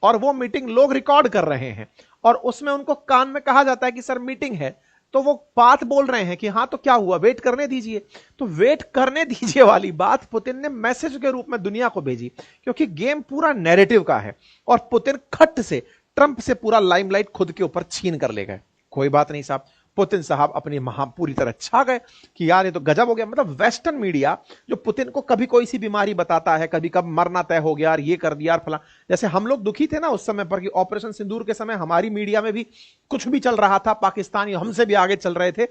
और वो मीटिंग लोग रिकॉर्ड कर रहे हैं और उसमें उनको कान में कहा जाता है कि सर मीटिंग है, तो वो बात बोल रहे हैं कि हाँ तो क्या हुआ, वेट करने दीजिए। तो वेट करने दीजिए वाली बात पुतिन ने मैसेज के रूप में दुनिया को भेजी, क्योंकि गेम पूरा नैरेटिव का है और पुतिन खट से ट्रंप से पूरा लाइमलाइट खुद के ऊपर छीन कर ले गए। कोई बात नहीं साहब, पुतिन साहब अपनी पूरी तरह छा गए कि यार ये तो गजब हो गया। मतलब वेस्टर्न मीडिया जो पुतिन को कभी कोई सी बीमारी बताता है, कभी कब मरना तय हो गया, यार ये कर दिया, यार फला, जैसे हम लोग दुखी थे ना उस समय पर कि ऑपरेशन सिंदूर के समय हमारी मीडिया में भी कुछ भी चल रहा था, पाकिस्तानी हमसे भी आगे चल रहे थे,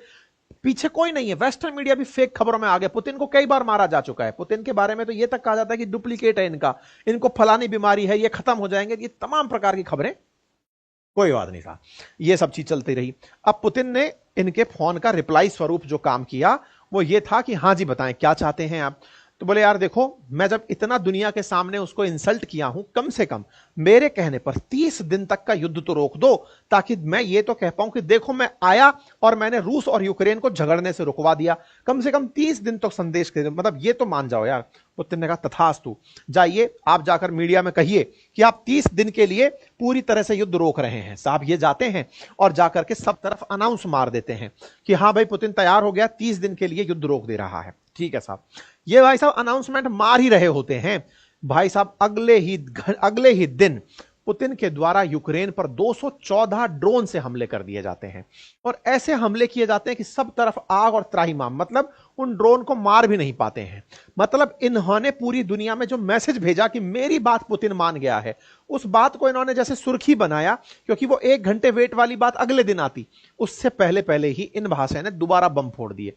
पीछे कोई नहीं है, वेस्टर्न मीडिया भी फेक खबरों में आ गया। पुतिन को कई बार मारा जा चुका है, पुतिन के बारे में तो यह तक कहा जाता है कि डुप्लीकेट है इनका, इनको फलानी बीमारी है, ये खत्म हो जाएंगे, ये तमाम प्रकार की खबरें। कोई बात नहीं था, ये सब चीज चलती रही। अब पुतिन ने इनके फोन का रिप्लाई स्वरूप जो काम किया वो ये था कि हाँ जी बताएं क्या चाहते हैं आप। तो बोले यार देखो, मैं जब इतना दुनिया के सामने उसको इंसल्ट किया हूं, कम से कम मेरे कहने पर 30 दिन तक का युद्ध तो रोक दो, ताकि मैं ये तो कह पाऊं कि देखो मैं आया और मैंने रूस और यूक्रेन को झगड़ने से रुकवा दिया। कम से कम 30 दिन तो संदेश के, मतलब ये तो मान जाओ यार। पुतिन ने कहा तथास्तु, जाइए आप जाकर मीडिया में कहिए कि आप 30 दिन के लिए पूरी तरह से युद्ध रोक रहे हैं। साहब ये जाते हैं और जाकर के सब तरफ अनाउंस मार देते हैं कि हाँ भाई पुतिन तैयार हो गया, 30 दिन के लिए युद्ध रोक दे रहा है। ठीक है साहब, ये भाई साहब अनाउंसमेंट मार ही रहे होते हैं, भाई साहब अगले ही दिन पुतिन के द्वारा यूक्रेन पर 214 ड्रोन से हमले कर दिए जाते हैं और ऐसे हमले किए जाते हैं कि सब तरफ आग और त्राहिमाम, मतलब उन ड्रोन को मार भी नहीं पाते हैं। मतलब इन्होंने पूरी दुनिया में जो मैसेज भेजा कि मेरी बात पुतिन मान गया है, उस बात को इन्होंने जैसे सुर्खी बनाया, क्योंकि वो 1 घंटे वेट वाली बात अगले दिन आती, उससे पहले पहले ही इन भाषा ने दोबारा बम फोड़ दिए।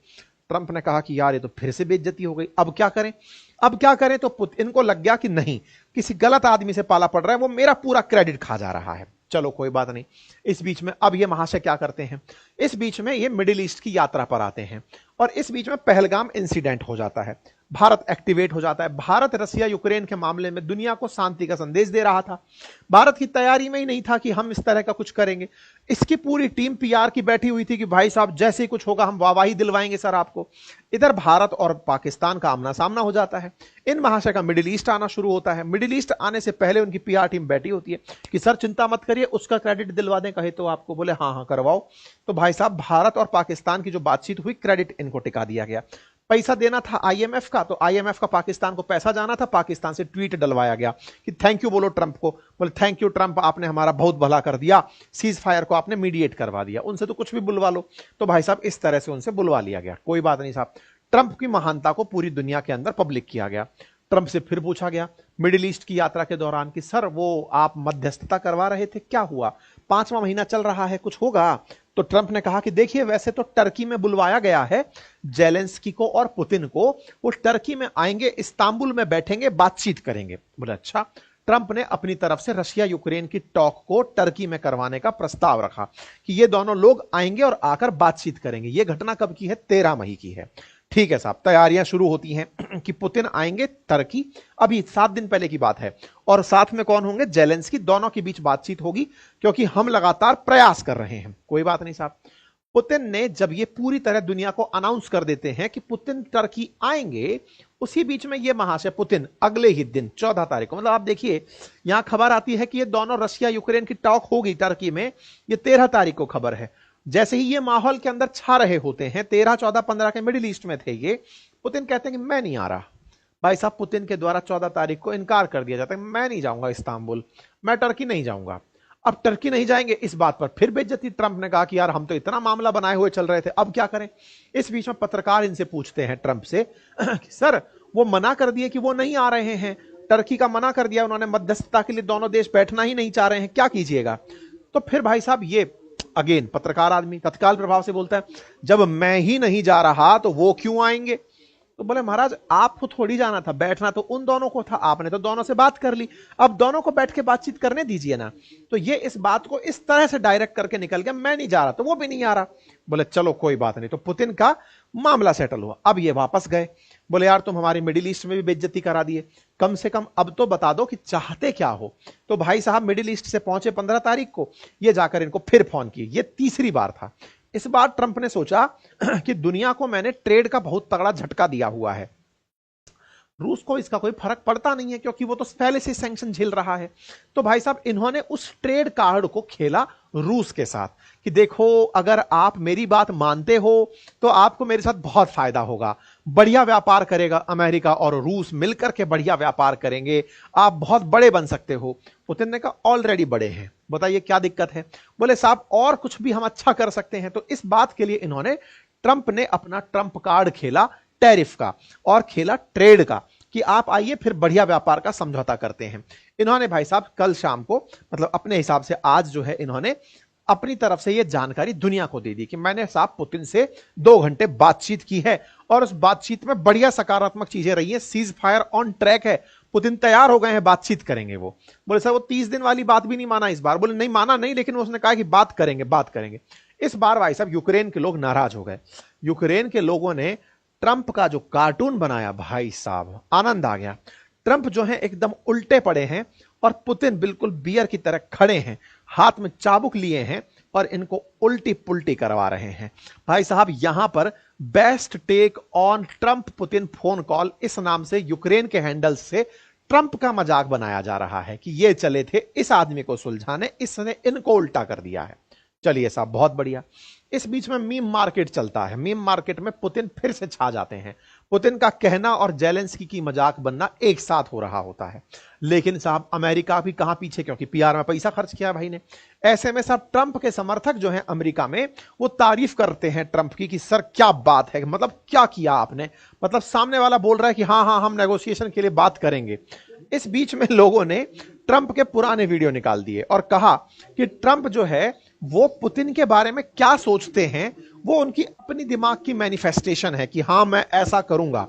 ट्रंप ने कहा कि यार ये तो फिर से बेइज्जती हो गई, अब क्या करें, अब क्या करें। तो पुतिन को लग गया कि नहीं, किसी गलत आदमी से पाला पड़ रहा है, वो मेरा पूरा क्रेडिट खा जा रहा है। चलो कोई बात नहीं। इस बीच में अब ये महाशय क्या करते हैं, इस बीच में ये मिडिल ईस्ट की यात्रा पर आते हैं और इस बीच में पहलगाम इंसिडेंट हो जाता है, भारत एक्टिवेट हो जाता है। भारत रसिया यूक्रेन के मामले में दुनिया को शांति का संदेश दे रहा था, भारत की तैयारी में ही नहीं था कि हम इस तरह का कुछ करेंगे। इसकी पूरी टीम पीआर की बैठी हुई थी कि भाई साहब जैसे ही कुछ होगा हम वाहवाही दिलवाएंगे सर आपको। इधर भारत और पाकिस्तान का आमना सामना हो जाता है, इन महाशय का मिडिल ईस्ट आना शुरू होता है। मिडिल ईस्ट आने से पहले उनकी पीआर टीम बैठी होती है कि सर चिंता मत करिए, उसका क्रेडिट दिलवा दें कहे तो आपको। बोले हाँ हाँ करवाओ। तो भाई साहब भारत और पाकिस्तान की जो बातचीत हुई, क्रेडिट इनको टिका दिया गया। पैसा देना था आईएमएफ का, तो आईएमएफ का पाकिस्तान को पैसा जाना था, पाकिस्तान से ट्वीट डलवाया गया कि थैंक यू बोलो ट्रंप को। बोले थैंक यू ट्रंप, आपने हमारा बहुत भला कर दिया, सीज फायर को आपने मीडिएट करवा दिया, उनसे तो कुछ भी बुलवा लो। तो भाई साहब इस तरह से उनसे बुलवा लिया गया। कोई बात नहीं साहब, ट्रंप की महानता को पूरी दुनिया के अंदर पब्लिक किया गया। ट्रंप से फिर पूछा गया मिडिल ईस्ट की यात्रा के दौरान कि सर वो आप मध्यस्थता करवा रहे थे, क्या हुआ, 5वां महीना चल रहा है, कुछ होगा। तो ट्रंप ने कहा कि देखिए वैसे तो टर्की में बुलवाया गया है जेलेंस्की को और पुतिन को, वो टर्की में आएंगे, इस्तांबुल में बैठेंगे, बातचीत करेंगे। बोले अच्छा। ट्रंप ने अपनी तरफ से रशिया यूक्रेन की टॉक को टर्की में करवाने का प्रस्ताव रखा कि ये दोनों लोग आएंगे और आकर बातचीत करेंगे। ये घटना कब की है, 13 मई की है। ठीक है साहब, तैयारियां शुरू होती हैं कि पुतिन आएंगे टर्की, अभी 7 दिन पहले की बात है, और साथ में कौन होंगे, जेलेंस्की, दोनों के बीच बातचीत होगी क्योंकि हम लगातार प्रयास कर रहे हैं। कोई बात नहीं साहब। पुतिन ने जब ये पूरी तरह दुनिया को अनाउंस कर देते हैं कि पुतिन टर्की आएंगे, उसी बीच में ये महाशय पुतिन अगले ही दिन 14 तारीख को, मतलब आप देखिए यहां खबर आती है कि ये दोनों रशिया यूक्रेन की टॉक होगी टर्की में, ये 13 तारीख को खबर है। जैसे ही ये माहौल के अंदर छा रहे होते हैं, 13, 14, 15 के मिडिल ईस्ट में थे ये, पुतिन कहते हैं कि मैं नहीं आ रहा। भाई साहब पुतिन के द्वारा 14 तारीख को इनकार कर दिया जाता है, मैं नहीं जाऊंगा इस्तांबुल, मैं टर्की नहीं जाऊंगा। अब टर्की नहीं जाएंगे, इस बात पर फिर बेइज्जती। ट्रंप ने कहा कि यार हम तो इतना मामला बनाए हुए चल रहे थे, अब क्या करें। इस बीच में पत्रकार इनसे पूछते हैं ट्रंप से कि सर वो मना कर दिए कि वो नहीं आ रहे हैं, टर्की का मना कर दिया उन्होंने, मध्यस्थता के लिए दोनों देश बैठना ही नहीं चाह रहे हैं, क्या कीजिएगा। तो फिर भाई साहब ये अगेन पत्रकार आदमी तत्काल प्रभाव से बोलता है जब मैं ही नहीं जा रहा तो वो क्यों आएंगे। तो बोले महाराज आपको थोड़ी जाना था, बैठना तो उन दोनों को था, आपने तो दोनों से बात कर ली, अब दोनों को बैठ के बातचीत करने दीजिए ना। तो ये इस बात को इस तरह से डायरेक्ट करके निकल गया, मैं नहीं जा रहा तो वो भी नहीं आ रहा। बोले चलो कोई बात नहीं। तो पुतिन का मामला सेटल हुआ। अब ये वापस गए, बोले यार तुम हमारी मिडिल ईस्ट में भी बेइज्जती करा दिए, कम से कम अब तो बता दो कि चाहते क्या हो। तो भाई साहब मिडिल ईस्ट से पहुंचे 15 तारीख को, ये जाकर इनको फिर फोन किए, ये तीसरी बार था। इस बार ट्रंप ने सोचा कि दुनिया को मैंने ट्रेड का बहुत तगड़ा झटका दिया हुआ है, रूस को इसका कोई फर्क पड़ता नहीं है क्योंकि वो तो पहले से सैंक्शन झेल रहा है। तो भाई साहब इन्होंने उस ट्रेड कार्ड को खेला रूस के साथ कि देखो अगर आप मेरी बात मानते हो तो आपको मेरे साथ बहुत फायदा होगा, बढ़िया व्यापार करेगा अमेरिका और रूस मिलकर के, बढ़िया व्यापार करेंगे, आप बहुत बड़े बन सकते हो। पुतिन ने कहा ऑलरेडी बड़े हैं, बताइए क्या दिक्कत है। बोले साहब और कुछ भी हम अच्छा कर सकते हैं। तो इस बात के लिए इन्होंने, ट्रंप ने अपना ट्रंप कार्ड खेला टैरिफ का और खेला ट्रेड का कि आप आइए फिर बढ़िया व्यापार का समझौता करते हैं। इन्होंने भाई साहब कल शाम को, मतलब अपने हिसाब से आज जो है, इन्होंने अपनी तरफ से यह जानकारी दुनिया को दे दी कि मैंने साहब पुतिन से 2 घंटे बातचीत की है और उस बातचीत में बढ़िया सकारात्मक चीजें रही हैं, सीज फायर ऑन ट्रैक है, पुतिन तैयार हो गए हैं, बातचीत करेंगे। वो बोले सर वो 30 दिन वाली बात भी नहीं माना इस बार। बोले नहीं माना नहीं, लेकिन उसने कहा कि बात करेंगे बात करेंगे। इस बार भाई साहब यूक्रेन के लोग नाराज हो गए। यूक्रेन के लोगों ने ट्रंप का जो कार्टून बनाया, भाई साहब आनंद आ गया। ट्रंप जो है एकदम उल्टे पड़े हैं और पुतिन बिल्कुल बियर की तरह खड़े हैं, हाथ में चाबुक लिए हैं और इनको उल्टी पुल्टी करवा रहे हैं। भाई साहब यहां पर best take on Trump Putin phone call इस नाम से यूक्रेन के हैंडल से ट्रंप का मजाक बनाया जा रहा है कि ये चले थे इस आदमी को सुलझाने, इसने इनको उल्टा कर दिया है। चलिए साहब बहुत बढ़िया। इस बीच में मीम मार्केट चलता है। मीम मार्केट में पुतिन फिर से छा जाते हैं। पुतिन का कहना और जेलेंस्की की मजाक बनना एक साथ हो रहा होता है। लेकिन साहब अमेरिका भी कहां पीछे, क्योंकि पीआर में पैसा खर्च किया भाई ने। ऐसे में साहब ट्रंप के समर्थक जो हैं अमेरिका में, वो तारीफ करते हैं ट्रंप की कि सर क्या बात है, मतलब क्या किया आपने, मतलब सामने वाला बोल रहा है कि हाँ हाँ हम नेगोशिएशन के लिए बात करेंगे। इस बीच में लोगों ने ट्रंप के पुराने वीडियो निकाल दिए और कहा कि ट्रंप जो है वो पुतिन के बारे में क्या सोचते हैं, वो उनकी अपनी दिमाग की मैनिफेस्टेशन है कि हाँ मैं ऐसा करूंगा।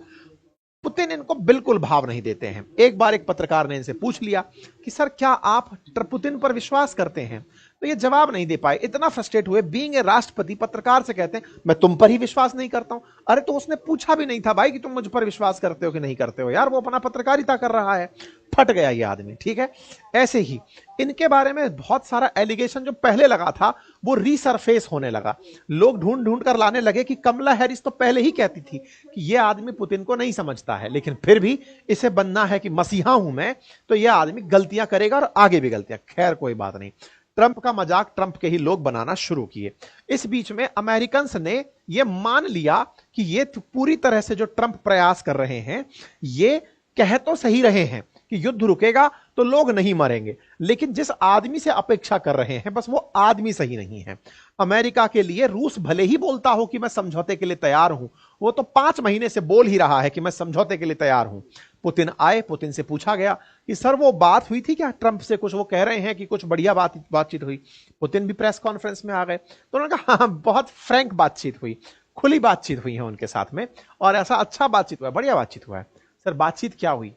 पुतिन इनको बिल्कुल भाव नहीं देते हैं। एक बार एक पत्रकार ने इनसे पूछ लिया कि सर क्या आप पुतिन पर विश्वास करते हैं, तो ये जवाब नहीं दे पाए। इतना फ्रस्ट्रेट हुए, बीइंग ए राष्ट्रपति पत्रकार से कहते हैं मैं तुम पर ही विश्वास नहीं करता हूं। अरे तो उसने पूछा भी नहीं था भाई कि तुम मुझ पर विश्वास करते हो कि नहीं करते हो, यार वो अपना पत्रकारिता कर रहा है। फट गया ये आदमी, ठीक है। ऐसे ही इनके बारे में बहुत सारा एलिगेशन जो पहले लगा था वो रीसरफेस होने लगा। लोग ढूंढ ढूंढ कर लाने लगे कि कमला हैरिस तो पहले ही कहती थी कि ये आदमी पुतिन को नहीं समझता है, लेकिन फिर भी इसे बनना है कि मसीहा हूं मैं, तो यह आदमी गलतियां करेगा और आगे भी गलतियां। खैर कोई बात नहीं, ट्रंप का मजाक ट्रंप के ही लोग बनाना शुरू किए। इस बीच में अमेरिकन्स ने यह मान लिया कि ये पूरी तरह से जो ट्रंप प्रयास कर रहे हैं, ये कह तो सही रहे हैं कि युद्ध रुकेगा तो लोग नहीं मरेंगे, लेकिन जिस आदमी से अपेक्षा कर रहे हैं बस वो आदमी सही नहीं है। अमेरिका के लिए रूस भले ही बोलता हो कि मैं समझौते के लिए तैयार हूं, वो तो 5 महीने से बोल ही रहा है कि मैं समझौते के लिए तैयार हूं। पुतिन आए, पुतिन से पूछा गया कि सर वो बात हुई थी क्या ट्रंप से, कुछ वो कह रहे हैं कि कुछ बढ़िया बातचीत हुई। पुतिन भी प्रेस कॉन्फ्रेंस में आ गए तो उन्होंने कहा हाँ बहुत फ्रैंक बातचीत हुई, खुली बातचीत हुई है उनके साथ में, और ऐसा अच्छा बातचीत हुआ है, बढ़िया बातचीत हुआ है। सर बातचीत क्या हुई,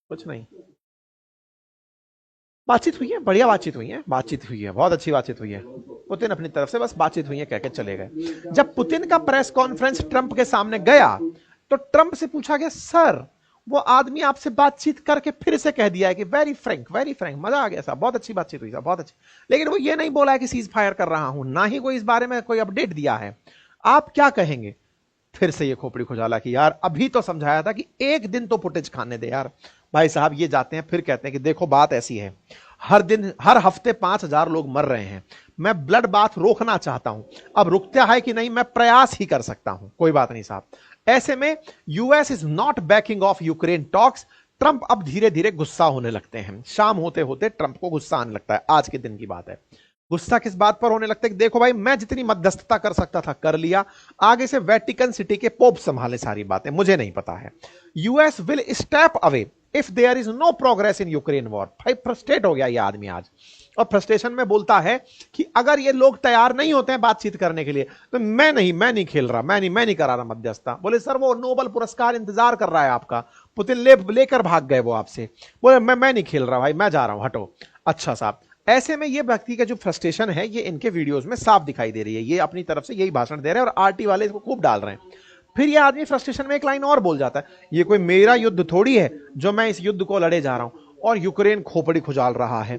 कुछ नहीं, बातचीत हुई है, बढ़िया बातचीत हुई है, बातचीत हुई है, बहुत अच्छी बातचीत हुई है। पुतिन अपनी तरफ से बस बातचीत हुई है कह के चले गए। जब पुतिन का प्रेस कॉन्फ्रेंस ट्रंप के सामने गया तो ट्रंप से पूछा गया सर वो आदमी आपसे बातचीत करके फिर से कह दिया है कि वेरी फ्रैंक, मजा आ गया साहब, बहुत अच्छी बातचीत हुई साहब, बहुत अच्छी, लेकिन वो ये नहीं बोला है कि सीज फायर कर रहा हूं, ना ही कोई इस बारे में कोई अपडेट दिया है, आप क्या कहेंगे। फिर से ये खोपड़ी खुजाला कि यार अभी तो समझाया था कि एक दिन तो फुटेज खाने दे यार। भाई साहब ये जाते हैं फिर कहते हैं कि देखो बात ऐसी है, हर दिन हर हफ्ते 5000 लोग मर रहे हैं, मैं ब्लड बाथ रोकना चाहता हूं, अब रुकता है कि नहीं मैं प्रयास ही कर सकता हूं। कोई बात नहीं साहब। ऐसे में US is not banking of Ukraine talks. Trump अब धीरे धीरे गुस्सा होने लगते हैं। शाम होते होते ट्रंप को गुस्सा आने लगता है। आज के दिन की बात है। गुस्सा किस बात पर होने लगता है कि देखो भाई मैं जितनी मध्यस्थता कर सकता था कर लिया, आगे से वेटिकन सिटी के पोप संभाले सारी बातें, मुझे नहीं पता है। US will step away if there is no progress in Ukraine war. भाई फ्रस्ट्रेट हो गया ये आदमी आज, और फ्रस्ट्रेशन में बोलता है कि अगर ये लोग तैयार नहीं होते हैं बातचीत करने के लिए तो मैं नहीं खेल रहा, मैं नहीं करा रहा मध्यस्थता। बोले सर वो नोबेल पुरस्कार इंतजार कर रहा है आपका, पुतिन लेकर भाग गए वो आपसे। बोले मैं नहीं खेल रहा भाई, मैं जा रहा हूं, हटो। अच्छा साहब, ऐसे में ये व्यक्ति का जो फ्रस्ट्रेशन है ये इनके वीडियोस में साफ दिखाई दे रही है। ये अपनी तरफ से यही भाषण दे रहे हैं और आरटी वाले इसको खूब डाल रहे हैं। फिर ये आदमी फ्रस्ट्रेशन में एक लाइन और बोल जाता है, ये कोई मेरा युद्ध थोड़ी है जो मैं इस युद्ध को लड़े जा रहा हूं, और यूक्रेन खोपड़ी खुजाल रहा है।